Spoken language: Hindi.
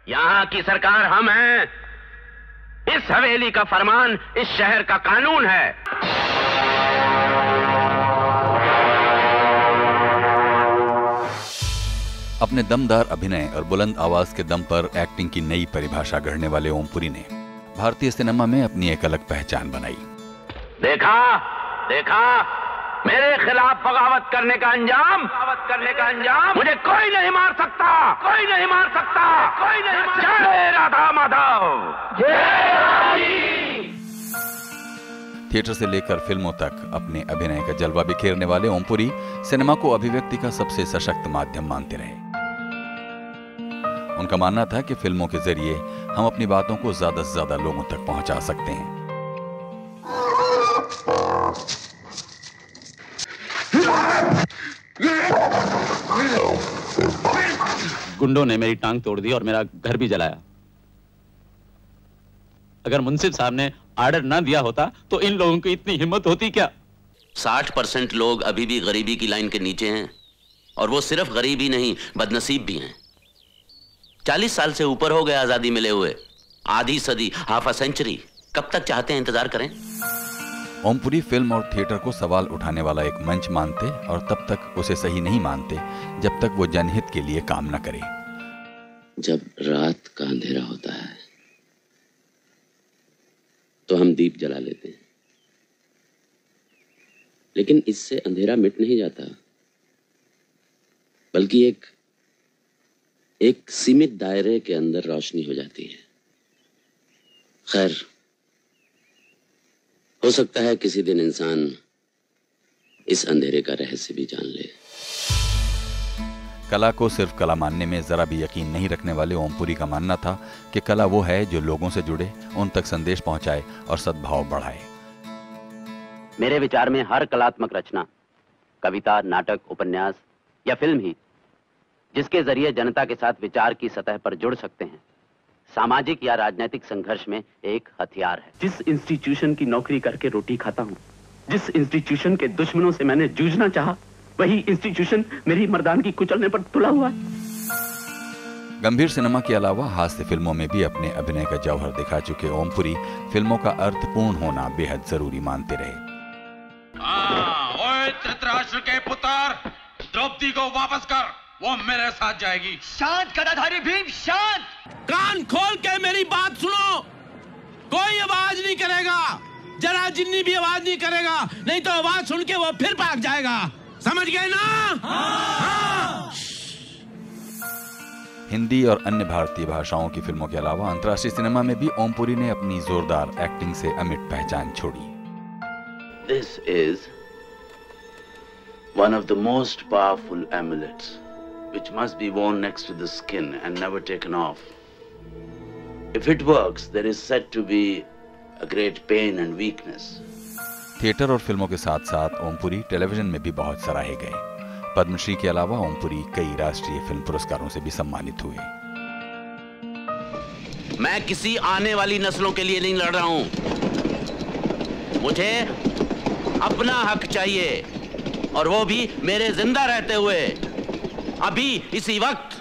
यहाँ की सरकार हम हैं। इस हवेली का फरमान इस शहर का कानून है। अपने दमदार अभिनय और बुलंद आवाज के दम पर एक्टिंग की नई परिभाषा गढ़ने वाले ओमपुरी ने भारतीय सिनेमा में अपनी एक अलग पहचान बनाई। देखा देखा, मेरे खिलाफ बगावत करने का अंजाम मुझे कोई नहीं मार सकता, कोई नहीं मार सकता, कोई नहीं मार सकता। जय राधा माधव, जय। थिएटर से लेकर फिल्मों तक अपने अभिनय का जलवा बिखेरने वाले ओमपुरी सिनेमा को अभिव्यक्ति का सबसे सशक्त माध्यम मानते रहे। उनका मानना था कि फिल्मों के जरिए हम अपनी बातों को ज्यादा से ज्यादा लोगों तक पहुंचा सकते हैं। गुंडों ने मेरी टांग तोड़ दी और मेरा घर भी जलाया। अगर मुंसिफ साहब ने आर्डर ना दिया होता तो इन लोगों की इतनी हिम्मत होती क्या? 60% लोग अभी भी गरीबी की लाइन के नीचे हैं, और वो सिर्फ गरीब ही नहीं, बदनसीब भी हैं। 40 साल से ऊपर हो गए आजादी मिले हुए, आधी सदी, हाफ अ सेंचुरी। कब तक चाहते हैं इंतजार करें? ओमपुरी फिल्म और थिएटर को सवाल उठाने वाला एक मंच मानते और तब तक उसे सही नहीं मानते जब तक वो जनहित के लिए काम न करे। जब रात का अंधेरा होता है तो हम दीप जला लेते हैं, लेकिन इससे अंधेरा मिट नहीं जाता, बल्कि एक सीमित दायरे के अंदर रोशनी हो जाती है। खैर, हो सकता है किसी दिन इंसान इस अंधेरे का रहस्य भी जान ले। कला को सिर्फ कला मानने में जरा भी यकीन नहीं रखने वाले ओमपुरी का मानना था कि कला वो है जो लोगों से जुड़े, उन तक संदेश पहुंचाए और सद्भाव बढ़ाए। मेरे विचार में हर कलात्मक रचना, कविता, नाटक, उपन्यास या फिल्म ही जिसके जरिए जनता के साथ विचार की सतह पर जुड़ सकते हैं, सामाजिक या राजनीतिक संघर्ष में एक हथियार है। जिस इंस्टीट्यूशन की नौकरी करके रोटी खाता हूं, जिस इंस्टीट्यूशन के दुश्मनों से मैंने जूझना चाहा, वही इंस्टीट्यूशन मेरी मर्दानगी कुचलने पर तुला हुआ है। गंभीर सिनेमा के अलावा हास्य फिल्मों में भी अपने अभिनय का जौहर दिखा चुके ओमपुरी फिल्मों का अर्थपूर्ण होना बेहद जरूरी मानते रहे। ओए धृतराष्ट्र के पुत्र, द्रौपदी को वापस कर, वो मेरे साथ जाएगी। शांत गदाधारी भीम, शांत। कान खोल के मेरी बात सुनो, कोई आवाज नहीं करेगा, जरा जिन्नी भी आवाज नहीं करेगा, नहीं तो आवाज सुन के वो फिर भाग जाएगा। समझ गए ना? हाँ। हिंदी और अन्य भारतीय भाषाओं की फिल्मों के अलावा अंतर्राष्ट्रीय सिनेमा में भी ओमपुरी ने अपनी जोरदार एक्टिंग से अमिट पहचान छोड़ी। This is one of the most powerful amulets, which must be worn next to the skin and never taken off. If it works, there is said to be a great pain and weakness. Theatre और फिल्मों के साथ साथ ओमपुरी टेलीविजन में भी बहुत सराहे गए। पद्मश्री के अलावा ओमपुरी कई राष्ट्रीय फिल्म पुरस्कारों से भी सम्मानित हुए। मैं किसी आने वाली नस्लों के लिए नहीं लड़ रहा हूं, मुझे अपना हक चाहिए, और वो भी मेरे जिंदा रहते हुए, अभी इसी वक्त।